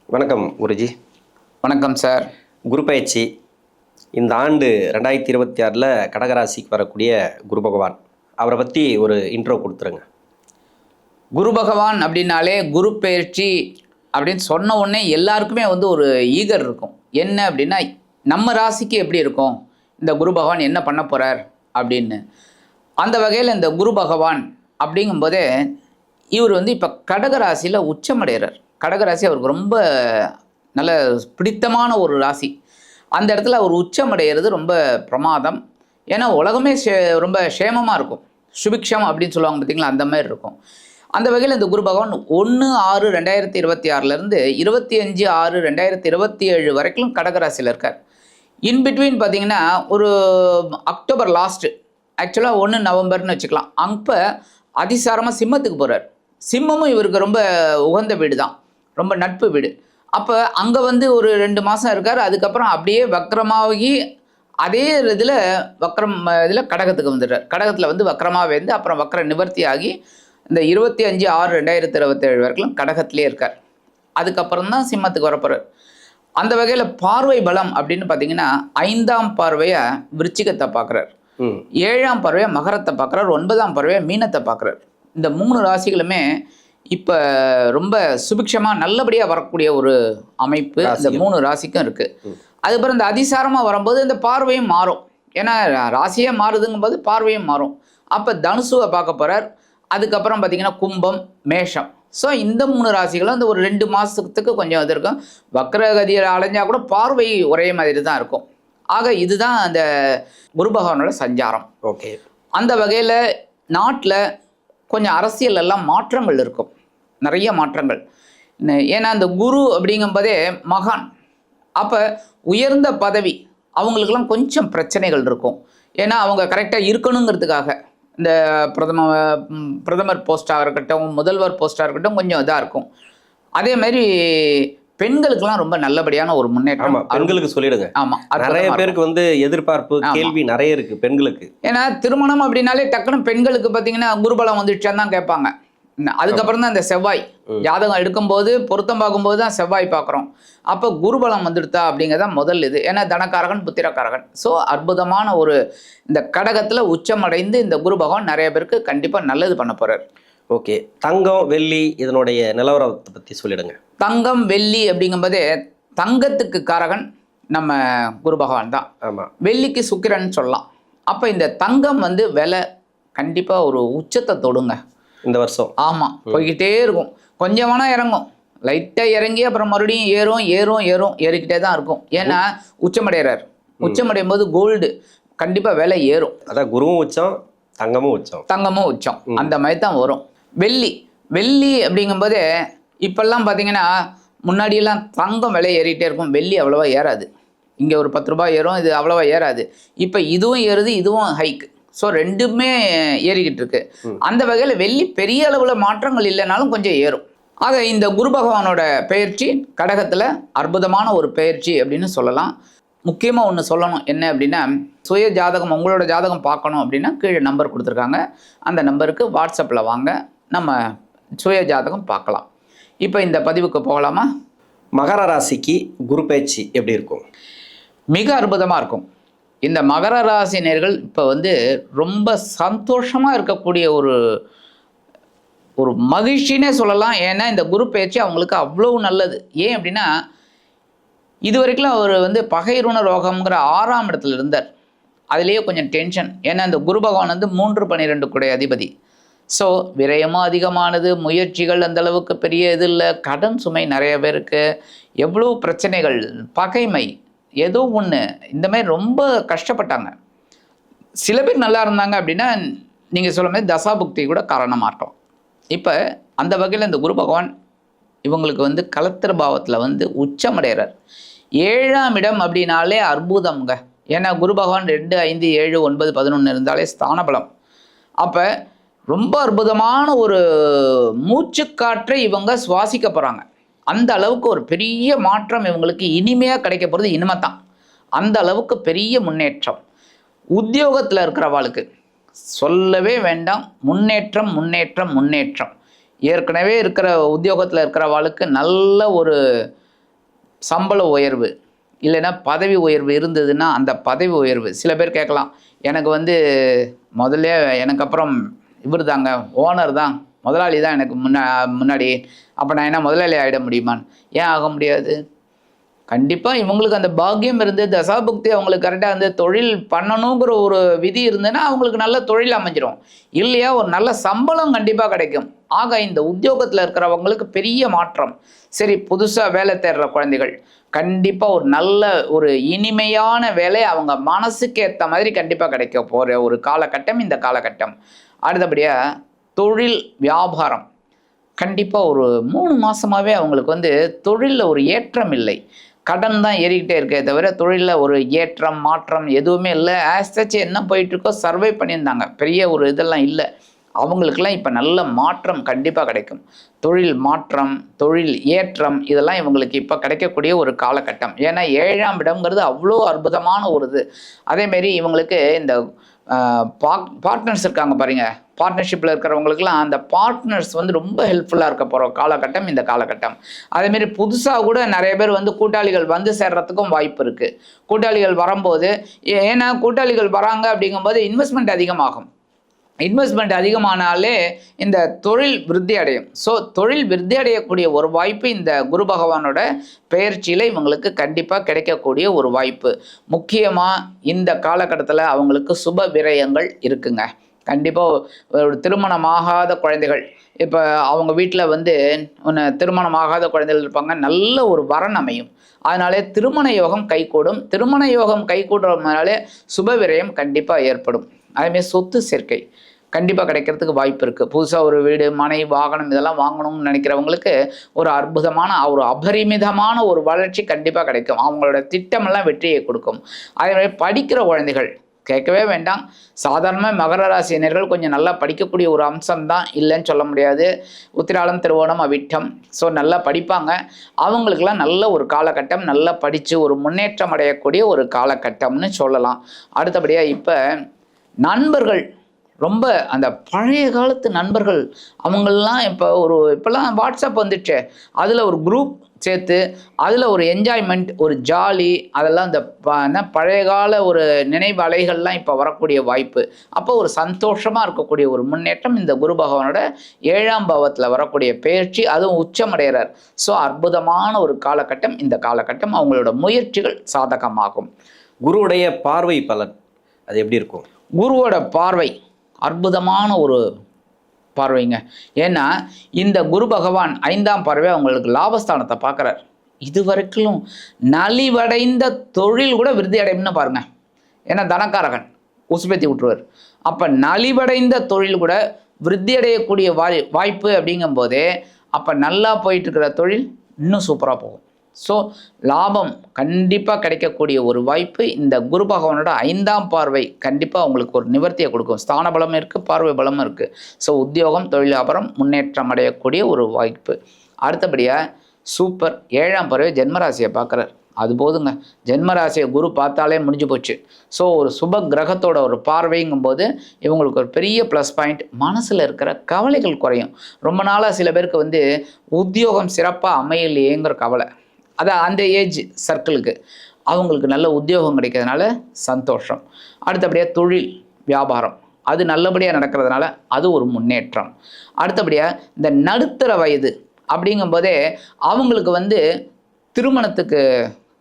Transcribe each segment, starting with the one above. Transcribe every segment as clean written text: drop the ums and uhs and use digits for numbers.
வணக்கம் குருஜி. வணக்கம் சார். குரு பயிற்சி இந்த ஆண்டு 2026 கடகராசிக்கு வரக்கூடிய குரு பகவான், அவரை பற்றி ஒரு இன்ட்ரோ கொடுத்துருங்க. குரு பகவான் அப்படின்னாலே குரு பயிற்சி அப்படின்னு சொன்ன உடனே எல்லாருக்குமே ஒரு ஈகர் இருக்கும். என்ன அப்படின்னா, நம்ம ராசிக்கு எப்படி இருக்கும், இந்த குரு பகவான் என்ன பண்ண போகிறார் அப்படின்னு. அந்த வகையில் இந்த குரு பகவான் அப்படிங்கும்போதே இவர் இப்போ கடகராசியில் உச்சமடைகிறார். கடகராசி அவருக்கு ரொம்ப நல்ல பிடித்தமான ஒரு ராசி. அந்த இடத்துல அவர் உச்சமடைகிறது ரொம்ப பிரமாதம். ஏன்னா உலகமே ரொம்ப க்ஷேமமாக இருக்கும். சுபிக்ஷம் அப்படின்னு சொல்லுவாங்க பார்த்தீங்களா, அந்த மாதிரி இருக்கும். அந்த வகையில் இந்த குரு பகவான் 1/6/2026 25/6/2027 வரைக்கும் கடகராசியில் இருக்கார். இன்பிட்வீன் பார்த்தீங்கன்னா ஒரு அக்டோபர் லாஸ்ட்டு, ஆக்சுவலாக 1 நவம்பர்னு வச்சுக்கலாம். அப்போ அதிசாரமாக சிம்மத்துக்கு போகிறார். சிம்மமும் இவருக்கு ரொம்ப உகந்த வீடு தான், ரொம்ப நட்பு வீடு. அப்போ அங்கே ஒரு 2 மாதம் இருக்கார். அதுக்கப்புறம் அப்படியே வக்ரமாகி அதே இதில் இதில் கடகத்துக்கு வந்துடுறார். கடகத்தில் வக்ரமாக வந்து அப்புறம் வக்ர நிவர்த்தி ஆகி இந்த 25/6/2027 வரைக்கும் கடகத்திலே இருக்கார். அதுக்கப்புறம் தான் சிம்மத்துக்கு வரப்போகிறார். அந்த வகையில் பார்வை பலம் அப்படின்னு பார்த்தீங்கன்னா 5ஆம் பார்வையாக விருச்சிகத்தை பார்க்குறார், 7ஆம் பார்வையாக மகரத்தை பார்க்குறார், 9ஆம் பார்வையாக மீனத்தை பார்க்குறார். இந்த 3 ராசிகளுமே இப்போ ரொம்ப சுபிக்ஷமாக நல்லபடியாக வரக்கூடிய ஒரு அமைப்பு இந்த 3 ராசிக்கும் இருக்குது. அதுக்கப்புறம் இந்த அதிசாரமாக வரும்போது இந்த பார்வையும் மாறும். ஏன்னா ராசியே மாறுதுங்கும்போது பார்வையும் மாறும். அப்போ தனுசுவை பார்க்க போகிறார். அதுக்கப்புறம் பார்த்திங்கன்னா கும்பம், மேஷம். ஸோ இந்த 3 ராசிகளும் ஒரு 2 மாதத்துக்கு கொஞ்சம் இது இருக்கும். வக்ரகதியில் அலைஞ்சால் கூட பார்வை ஒரே மாதிரி தான் இருக்கும். ஆக இதுதான் அந்த குரு பகவானோட சஞ்சாரம். ஓகே. அந்த வகையில் நாட்டில் கொஞ்சம் அரசியல் எல்லாம் மாற்றங்கள் இருக்கும், நிறைய மாற்றங்கள். ஏன்னா அந்த குரு அப்படிங்கும்போதே மகான். அப்போ உயர்ந்த பதவி அவங்களுக்கெல்லாம் கொஞ்சம் பிரச்சனைகள் இருக்கும். ஏன்னா அவங்க கரெக்டாக இருக்கணுங்கிறதுக்காக இந்த பிரதமர் போஸ்ட்டாக இருக்கட்டும், முதல்வர் போஸ்ட்டாக இருக்கட்டும், கொஞ்சம் இதாக இருக்கும். அதே மாதிரி பெண்களுக்கெல்லாம் ரொம்ப நல்லபடியான ஒரு முன்னேற்றம். பெண்களுக்கு சொல்லிடுங்க. ஆமாம், நிறைய பேருக்கு எதிர்பார்ப்பு, கேள்வி நிறைய இருக்கு பெண்களுக்கு. ஏன்னா திருமணம் அப்படின்னாலே டக்குன்னு பெண்களுக்கு பார்த்தீங்கன்னா குருபலம் வந்துடுச்சான்னு தான் கேட்பாங்க. அதுக்கப்புறம் தான் இந்த செவ்வாய் ஜாதகம் எடுக்கும்போது பொருத்தம் பார்க்கும்போது தான் செவ்வாய் பார்க்குறோம். அப்போ குருபலம் வந்துடுதா அப்படிங்கிறத முதல் இது. ஏன்னா தனக்காரகன் புத்திரக்காரகன். ஸோ அற்புதமான ஒரு இந்த கடகத்தில் உச்சமடைந்து இந்த குரு பகவான் நிறைய பேருக்கு கண்டிப்பாக நல்லது பண்ண போகிறார். ஓகே. தங்கம், வெள்ளி இதனுடைய நிலவரத்தை பற்றி சொல்லிடுங்க. தங்கம், வெள்ளி அப்படிங்கும்போதே தங்கத்துக்கு காரகன் நம்ம குரு பகவான் தான். ஆமாம். வெள்ளிக்கு சுக்கிரன் சொல்லலாம். அப்போ இந்த தங்கம் விலை கண்டிப்பாக ஒரு உச்சத்தை தொடுங்க இந்த வருஷம். ஆமாம், போய்கிட்டே இருக்கும். கொஞ்சம் வேணால் இறங்கும், லைட்டாக இறங்கி அப்புறம் மறுபடியும் ஏறும் ஏறிக்கிட்டே தான் இருக்கும். ஏன்னா உச்சமடைகிறார். உச்சமடையும் போது கோல்டு கண்டிப்பாக விலை ஏறும். அதான் குருவும் உச்சம், தங்கமும் உச்சம் அந்த மாதிரி தான் வரும். வெள்ளி அப்படிங்கும்போதே இப்பெல்லாம் பார்த்தீங்கன்னா முன்னாடியெல்லாம் தங்கம் விலை ஏறிக்கிட்டே இருக்கும், வெள்ளி அவ்வளோவா ஏறாது. இங்கே ஒரு 10 ரூபாய் ஏறும், இது அவ்வளோவா ஏறாது. இப்போ இதுவும் ஏறுது, இதுவும் ஹைக். ஸோ ரெண்டுமே ஏறிக்கிட்டு இருக்கு. அந்த வகையில் வெள்ளி பெரிய அளவில் மாற்றங்கள் இல்லைனாலும் கொஞ்சம் ஏறும். ஆக இந்த குரு பகவானோட பெயர்ச்சி கடகத்தில் அற்புதமான ஒரு பெயர்ச்சி அப்படின்னு சொல்லலாம். முக்கியமாக ஒன்று சொல்லணும், என்ன அப்படின்னா, சுய ஜாதகம் உங்களோட ஜாதகம் பார்க்கணும் அப்படின்னா கீழே நம்பர் கொடுத்துருக்காங்க. அந்த நம்பருக்கு வாட்ஸ்அப்பில் வாங்க, நம்ம சுய ஜாதகம் பார்க்கலாம். இப்போ இந்த பதிவுக்கு போகலாமா? மகர ராசிக்கு குரு பயிற்சி எப்படி இருக்கும்? மிக அற்புதமாக இருக்கும். இந்த மகர ராசினியர்கள் இப்போ ரொம்ப சந்தோஷமாக இருக்கக்கூடிய ஒரு மகிழ்ச்சினே சொல்லலாம். ஏன்னா இந்த குரு பயிற்சி அவங்களுக்கு அவ்வளோ நல்லது. ஏன் அப்படின்னா, இது வரைக்கும் அவர் பகைருண ரோகம்ங்கிற 6ஆம் இடத்துல இருந்தார். அதுலேயே கொஞ்சம் டென்ஷன். ஏன்னா இந்த குரு பகவான் 3-12 கூடிய அதிபதி. ஸோ விரயமும் அதிகமானது, முயற்சிகள் அந்த அளவுக்கு பெரிய இது இல்லை, கடன் சுமை நிறைய பேருக்கு, எவ்வளோ பிரச்சனைகள், பகைமை, ஏதோ ஒன்று இந்த மாதிரி ரொம்ப கஷ்டப்பட்டாங்க. சில பேர் நல்லா இருந்தாங்க அப்படின்னா நீங்கள் சொல்ல மாதிரி தசாபுக்தி கூட காரணமாக இருக்கலாம். இப்போ அந்த வகையில் இந்த குரு பகவான் இவங்களுக்கு கலத்திர பாவத்தில் உச்சமடைகிறார். 7ஆம் இடம் அப்படின்னாலே அற்புதம்ங்க. ஏன்னா குரு பகவான் 2, 5, 7, 9, 11 இருந்தாலே ஸ்தானபலம். அப்போ ரொம்ப அற்புதமான ஒரு மூச்சுக்காற்றை இவங்க சுவாசிக்க போகிறாங்க. அந்த அளவுக்கு ஒரு பெரிய மாற்றம் இவங்களுக்கு இனிமையாக கிடைக்க போகிறது இனிமே தான். அந்த அளவுக்கு பெரிய முன்னேற்றம். உத்தியோகத்தில் இருக்கிறவாளுக்கு சொல்லவே வேண்டாம், முன்னேற்றம் முன்னேற்றம் முன்னேற்றம். ஏற்கனவே இருக்கிற உத்தியோகத்தில் இருக்கிறவாளுக்கு நல்ல ஒரு சம்பள உயர்வு இல்லைன்னா பதவி உயர்வு இருந்ததுன்னா அந்த பதவி உயர்வு சில பேர் கேட்கலாம், எனக்கு வந்து முதல்ல எனக்கு அப்புறம் இவர் தாங்க ஓனர் தான் முதலாளி தான் எனக்கு முன்னாடி, அப்போ நான் என்ன முதலாளி ஆகிட முடியுமான்னு. ஏன் ஆக முடியாது? கண்டிப்பாக இவங்களுக்கு அந்த பாக்கியம் இருந்து தசாபுக்தி அவங்களுக்கு கரெக்டாக வந்து தொழில் பண்ணணுங்கிற ஒரு விதி இருந்ததுன்னா அவங்களுக்கு நல்ல தொழில் அமைஞ்சிரும். இல்லையா ஒரு நல்ல சம்பளம் கண்டிப்பாக கிடைக்கும். ஆக இந்த உத்தியோகத்தில் இருக்கிறவங்களுக்கு பெரிய மாற்றம். சரி, புதுசாக வேலை தேடுற குழந்தைகள் கண்டிப்பாக ஒரு நல்ல ஒரு இனிமையான வேலை அவங்க மனசுக்கு ஏற்ற மாதிரி கண்டிப்பாக கிடைக்க போகிற ஒரு காலகட்டம் இந்த காலகட்டம். அடுத்தபடியாக தொழில் வியாபாரம் கண்டிப்பாக ஒரு 3 மாதமாகவே அவங்களுக்கு வந்து தொழிலில் ஒரு ஏற்றம் இல்லை. கடன் தான் ஏறிக்கிட்டே இருக்கே தவிர தொழிலில் ஒரு ஏற்றம் மாற்றம் எதுவுமே இல்லை. ஆஸ்தச்சு என்ன போயிட்டுருக்கோ சர்வை பண்ணியிருந்தாங்க, பெரிய ஒரு இதெல்லாம் இல்லை. அவங்களுக்கெல்லாம் இப்போ நல்ல மாற்றம் கண்டிப்பாக கிடைக்கும். தொழில் மாற்றம், தொழில் ஏற்றம் இதெல்லாம் இவங்களுக்கு இப்போ கிடைக்கக்கூடிய ஒரு காலகட்டம். ஏன்னா 7ஆம் இடம்ங்கிறது அவ்வளோ அற்புதமான ஒரு இது. அதேமாரி இவங்களுக்கு இந்த பார்ட்னர்ஸ் இருக்காங்க பாருங்க, பார்ட்னர்ஷிப்பில் இருக்கிறவங்களுக்குலாம் அந்த பார்ட்னர்ஸ் வந்து ரொம்ப ஹெல்ப்ஃபுல்லாக இருக்க போகிற காலகட்டம் இந்த காலகட்டம். அதேமாரி புதுசாக கூட நிறைய பேர் வந்து கூட்டாளிகள் வந்து சேர்றதுக்கும் வாய்ப்பு இருக்குது. கூட்டாளிகள் வரும்போது ஏன்னா கூட்டாளிகள் வராங்க அப்படிங்கும்போது இன்வெஸ்ட்மெண்ட் அதிகமாகும். இன்வெஸ்ட்மெண்ட் அதிகமானாலே இந்த தொழில் விருத்தி அடையும். ஸோ தொழில் விருத்தி அடையக்கூடிய ஒரு வாய்ப்பு இந்த குரு பகவானோட பெயர்ச்சியில் இவங்களுக்கு கண்டிப்பாக கிடைக்கக்கூடிய ஒரு வாய்ப்பு. முக்கியமாக இந்த காலகட்டத்தில் அவங்களுக்கு சுப விரயங்கள் இருக்குங்க. கண்டிப்பாக ஒரு திருமணமாகாத குழந்தைகள் இப்போ அவங்க வீட்டில் வந்து திருமணமாகாத குழந்தைகள் இருப்பாங்க, நல்ல ஒரு வரன் அமையும். அதனாலே திருமண யோகம் கைகூடும். திருமண யோகம் கைகூடுறதுனாலே சுப விரயம் கண்டிப்பாக ஏற்படும். அதேமாதிரி சொத்து சேர்க்கை கண்டிப்பாக கிடைக்கிறதுக்கு வாய்ப்பு இருக்குது. புதுசாக ஒரு வீடு மனை வாகனம் இதெல்லாம் வாங்கணும்னு நினைக்கிறவங்களுக்கு ஒரு அற்புதமான ஒரு அபரிமிதமான ஒரு வளர்ச்சி கண்டிப்பாக கிடைக்கும். அவங்களோட திட்டமெல்லாம் வெற்றியை கொடுக்கும். அதேமாதிரி படிக்கிற குழந்தைகள் கேட்கவே வேண்டாம். சாதாரணமாக மகர ராசியினர்கள் கொஞ்சம் நல்லா படிக்கக்கூடிய ஒரு அம்சம் தான், இல்லைன்னு சொல்ல முடியாது. உத்திராடம் திருவோணம் அவிட்டம், ஸோ நல்லா படிப்பாங்க. அவங்களுக்கெல்லாம் நல்ல ஒரு காலகட்டம், நல்லா படித்து ஒரு முன்னேற்றம் அடையக்கூடிய ஒரு காலகட்டம்னு சொல்லலாம். அடுத்தபடியாக இப்போ நண்பர்கள் ரொம்ப அந்த பழைய காலத்து நண்பர்கள் அவங்களெலாம் இப்போல்லாம் வாட்ஸ்அப் வந்துடுச்சு, அதில் ஒரு குரூப் சேர்த்து அதில் ஒரு என்ஜாய்மெண்ட் ஒரு ஜாலி அதெல்லாம் இந்த பழைய கால ஒரு நினைவு அலைகள்லாம் இப்போ வரக்கூடிய வாய்ப்பு. அப்போ ஒரு சந்தோஷமாக இருக்கக்கூடிய ஒரு முன்னேற்றம் இந்த குரு பகவானோட 7ஆம் பாவத்தில் வரக்கூடிய பயிற்சி, அதுவும் உச்சமடைகிறார். ஸோ அற்புதமான ஒரு காலகட்டம் இந்த காலகட்டம். அவங்களோட முயற்சிகள் சாதகமாகும். குருவுடைய பார்வை பலன் அது எப்படி இருக்கும்? குருவோட பார்வை அற்புதமான ஒரு பார்வைங்க. ஏன்னா இந்த குரு பகவான் 5ஆம் பார்வை அவங்களுக்கு லாபஸ்தானத்தை பார்க்குறார். இதுவரைக்கும் நலிவடைந்த தொழில் கூட விருத்தி அடையும்னு பாருங்க. ஏன்னா தனக்காரகன் உசுப்பேத்தி விட்டுருவார். அப்போ நலிவடைந்த தொழில் கூட விருத்தி அடையக்கூடிய வாய்ப்பு அப்படிங்கும்போதே அப்போ நல்லா போயிட்டு இருக்கிற தொழில் இன்னும் சூப்பராக போகும். ஸோ லாபம் கண்டிப்பாக கிடைக்கக்கூடிய ஒரு வாய்ப்பு இந்த குரு பகவானோட 5ஆம் பார்வை கண்டிப்பாக உங்களுக்கு ஒரு நிவர்த்தியை கொடுக்கும். ஸ்தான பலம் இருக்குது, பார்வை பலமும் இருக்குது. ஸோ உத்தியோகம் தொழில் வியாபாரம் முன்னேற்றம் அடையக்கூடிய ஒரு வாய்ப்பு. அடுத்தபடியாக சூப்பர் 7ஆம் பார்வை ஜென்மராசியை பார்க்குறார். அது போதுங்க, ஜென்மராசியை குரு பார்த்தாலே முடிஞ்சு போச்சு. ஸோ ஒரு சுப கிரகத்தோட ஒரு பார்வைங்கும்போது இவங்களுக்கு ஒரு பெரிய ப்ளஸ் பாயிண்ட். மனசில் இருக்கிற கவலைகள் குறையும். ரொம்ப நாளாக சில பேருக்கு வந்து உத்தியோகம் சிறப்பாக அமையலையேங்கிற கவலை, அதான் அந்த ஏஜ் சர்க்கிளுக்கு அவங்களுக்கு நல்ல உத்தியோகம் கிடைக்கிறதுனால சந்தோஷம். அடுத்தபடியாக தொழில் வியாபாரம் அது நல்லபடியாக நடக்கிறதுனால அது ஒரு முன்னேற்றம். அடுத்தபடியாக இந்த நடுத்தர வயது அப்படிங்கும்போதே அவங்களுக்கு வந்து திருமணத்துக்கு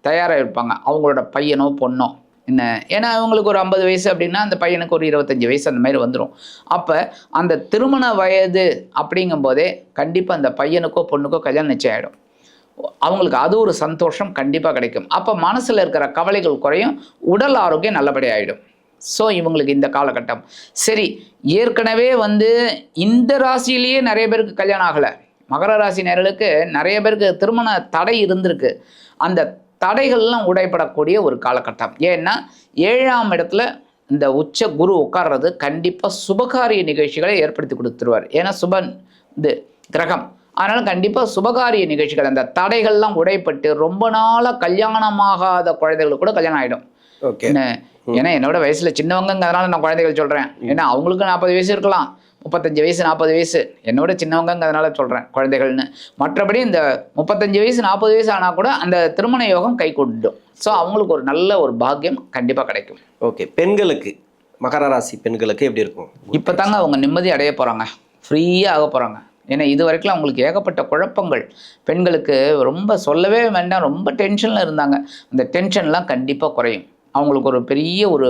தயாராக இருப்பாங்க. அவங்களோட பையனோ பொண்ணோ என்ன, ஏன்னா அவங்களுக்கு ஒரு 50 வயசு அப்படின்னா அந்த பையனுக்கு ஒரு 25 வயசு அந்த மாதிரி வந்துடும். அப்போ அந்த திருமண வயது அப்படிங்கும்போதே கண்டிப்பாக அந்த பையனுக்கோ பொண்ணுக்கோ கல்யாணம் நிச்சயம் ஆகிடும். அவங்களுக்கு அது ஒரு சந்தோஷம் கண்டிப்பாக கிடைக்கும். அப்போ மனசில் இருக்கிற கவலைகள் குறையும், உடல் ஆரோக்கியம் நல்லபடியாக ஆகிடும். ஸோ இவங்களுக்கு இந்த காலகட்டம் சரி. ஏற்கனவே வந்து இந்த ராசியிலேயே நிறைய பேருக்கு கல்யாணம் ஆகலை. மகர ராசி நேயர்களுக்கு நிறைய பேருக்கு திருமண தடை இருந்திருக்கு. அந்த தடைகள்லாம் உடைப்படக்கூடிய ஒரு காலகட்டம். ஏன்னா 7ஆம் இடத்துல இந்த உச்ச குரு உட்கார்றது கண்டிப்பாக சுபகாரிய நிகழ்ச்சிகளை ஏற்படுத்தி கொடுத்துருவார். ஏன்னா சுபன் இது கிரகம், அதனால் கண்டிப்பாக சுபகாரிய நிகழ்ச்சிகள் அந்த தடைகள்லாம் உடைப்பட்டு ரொம்ப நாளாக கல்யாணமாகாத குழந்தைகளுக்கு கூட கல்யாணம் ஆகிடும். ஓகே. ஏன்னா என்னோட வயசில் சின்னவங்கங்கிறதுனால நான் குழந்தைகள் சொல்கிறேன். ஏன்னா அவங்களுக்கு 40 வயசு இருக்கலாம், 35 வயசு 40 வயசு, என்னோட சின்னவங்கிறதுனால சொல்கிறேன் குழந்தைகள்னு. மற்றபடி இந்த 35 வயசு 40 வயசு ஆனால் கூட அந்த திருமண யோகம் கை கொண்டுடும். ஸோ அவங்களுக்கு ஒரு நல்ல ஒரு பாக்கியம் கண்டிப்பாக கிடைக்கும். ஓகே, பெண்களுக்கு, மகர ராசி பெண்களுக்கு எப்படி இருக்கும்? இப்போ தாங்க அவங்க நிம்மதி அடைய போகிறாங்க, ஃப்ரீயாக ஆக போகிறாங்க. ஏன்னா இது வரைக்கும் அவங்களுக்கு ஏகப்பட்ட குழப்பங்கள், பெண்களுக்கு ரொம்ப சொல்லவே வேண்டாம், ரொம்ப டென்ஷனில் இருந்தாங்க. அந்த டென்ஷன்லாம் கண்டிப்பாக குறையும். அவங்களுக்கு ஒரு பெரிய ஒரு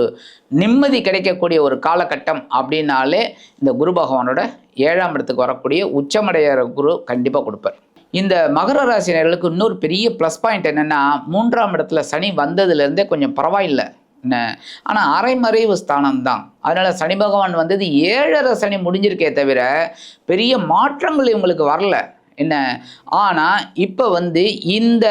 நிம்மதி கிடைக்கக்கூடிய ஒரு காலகட்டம் அப்படின்னாலே இந்த குரு பகவானோட 7ஆம் இடத்துக்கு வரக்கூடிய உச்சமடைகிற குரு கண்டிப்பாக கொடுப்பார். இந்த மகர ராசினர்களுக்கு இன்னொரு பெரிய ப்ளஸ் பாயிண்ட் என்னென்னா, 3ஆம் இடத்துல சனி வந்ததுலேருந்தே கொஞ்சம் பரவாயில்லை என்ன, ஆனால் அரைமறைவு ஸ்தானம் தான். அதனால் சனி பகவான் வந்தது 7.5 சனி முடிஞ்சிருக்கே தவிர பெரிய மாற்றங்கள் இவங்களுக்கு வரல என்ன. ஆனால் இப்போ இந்த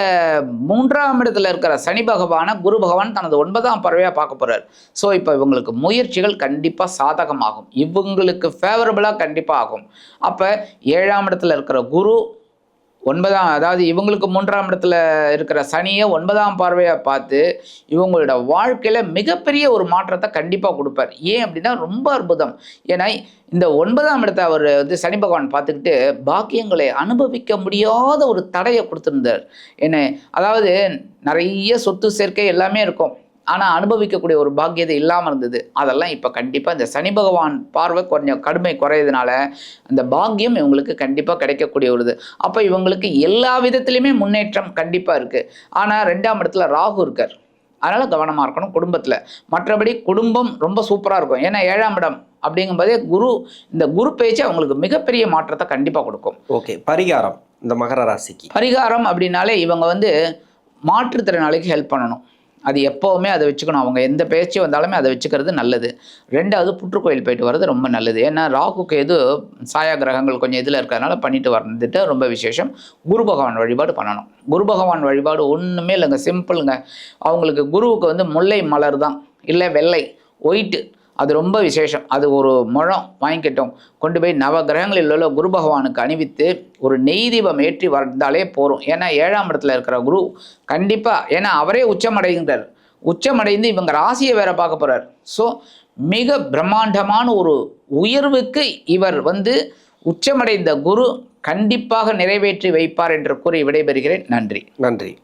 3ஆம் இடத்துல இருக்கிற சனி பகவானை குரு பகவான் தனது 9ஆம் பார்வையாக பார்க்க போகிறார். ஸோ இப்போ இவங்களுக்கு முயற்சிகள் கண்டிப்பாக சாதகமாகும், இவங்களுக்கு ஃபேவரபுளாக கண்டிப்பாக ஆகும். அப்போ 7ஆம் இடத்துல இருக்கிற குரு 9ஆம், அதாவது இவங்களுக்கு 3ஆம் இடத்துல இருக்கிற சனியை 9ஆம் பார்வையாக பார்த்து இவங்களோட வாழ்க்கையில் மிகப்பெரிய ஒரு மாற்றத்தை கண்டிப்பாக கொடுப்பார். ஏன் அப்படின்னா ரொம்ப அற்புதம். ஏன்னா இந்த 9ஆம் இடத்தை அவர் சனி பகவான் பார்த்துக்கிட்டு பாக்கியங்களை அனுபவிக்க முடியாத ஒரு தடையை கொடுத்துருந்தார். என்ன, அதாவது நிறைய சொத்து சேர்க்கை எல்லாமே இருக்கும், ஆனால் அனுபவிக்கக்கூடிய ஒரு பாக்கியத்தை இல்லாமல் இருந்தது. அதெல்லாம் இப்போ கண்டிப்பாக இந்த சனி பகவான் பார்வை கொஞ்சம் கடுமை குறையதுனால அந்த பாக்கியம் இவங்களுக்கு கண்டிப்பாக கிடைக்கக்கூடிய ஒரு இது. அப்போ இவங்களுக்கு எல்லா விதத்துலையுமே முன்னேற்றம் கண்டிப்பாக இருக்குது. ஆனால் 2ஆம் இடத்துல ராகு இருக்கார், அதனால் கவனமாக இருக்கணும் குடும்பத்தில். மற்றபடி குடும்பம் ரொம்ப சூப்பராக இருக்கும். ஏன்னா 7ஆம் இடம் அப்படிங்கும்போதே இந்த குரு பேச்சு அவங்களுக்கு மிகப்பெரிய மாற்றத்தை கண்டிப்பாக கொடுக்கும். ஓகே, பரிகாரம் இந்த மகர ராசிக்கு? பரிகாரம் அப்படின்னாலே இவங்க மாற்றுத்திறனாளிக்கு ஹெல்ப் பண்ணணும். அது எப்போவுமே அதை வச்சுக்கணும். அவங்க எந்த பேச்சு வந்தாலுமே அதை வச்சுக்கிறது நல்லது. 2வது புற்றுக்கோயில் போயிட்டு வர்றது ரொம்ப நல்லது. ஏன்னா ராகுக்கு எது சாயா கிரகங்கள் கொஞ்சம் இதில் இருக்கிறதுனால பண்ணிட்டு வந்துட்டு ரொம்ப விசேஷம். குரு பகவான் வழிபாடு பண்ணணும். குரு பகவான் வழிபாடு ஒன்றுமே இல்லைங்க, சிம்பிளுங்க. அவங்களுக்கு குருவுக்கு முல்லை மலர் தான், இல்லை வெள்ளை ஒயிட்டு, அது ரொம்ப விசேஷம். அது ஒரு முழம் வாங்கிக்கிட்டோம், கொண்டு போய் நவ கிரகங்களில் உள்ள குரு பகவானுக்கு அணிவித்து ஒரு நெய் தீபம் ஏற்றி வந்தாலே போகிறோம். ஏன்னா 7ஆம் இடத்துல இருக்கிற குரு கண்டிப்பாக, ஏன்னா அவரே உச்சமடைகின்றார். உச்சமடைந்து இவங்க ராசியை வேற பார்க்க போகிறார். ஸோ மிக பிரம்மாண்டமான ஒரு உயர்வுக்கு இவர் உச்சமடைந்த குரு கண்டிப்பாக நிறைவேற்றி வைப்பார் என்று கூறி விடைபெறுகிறேன். நன்றி. நன்றி.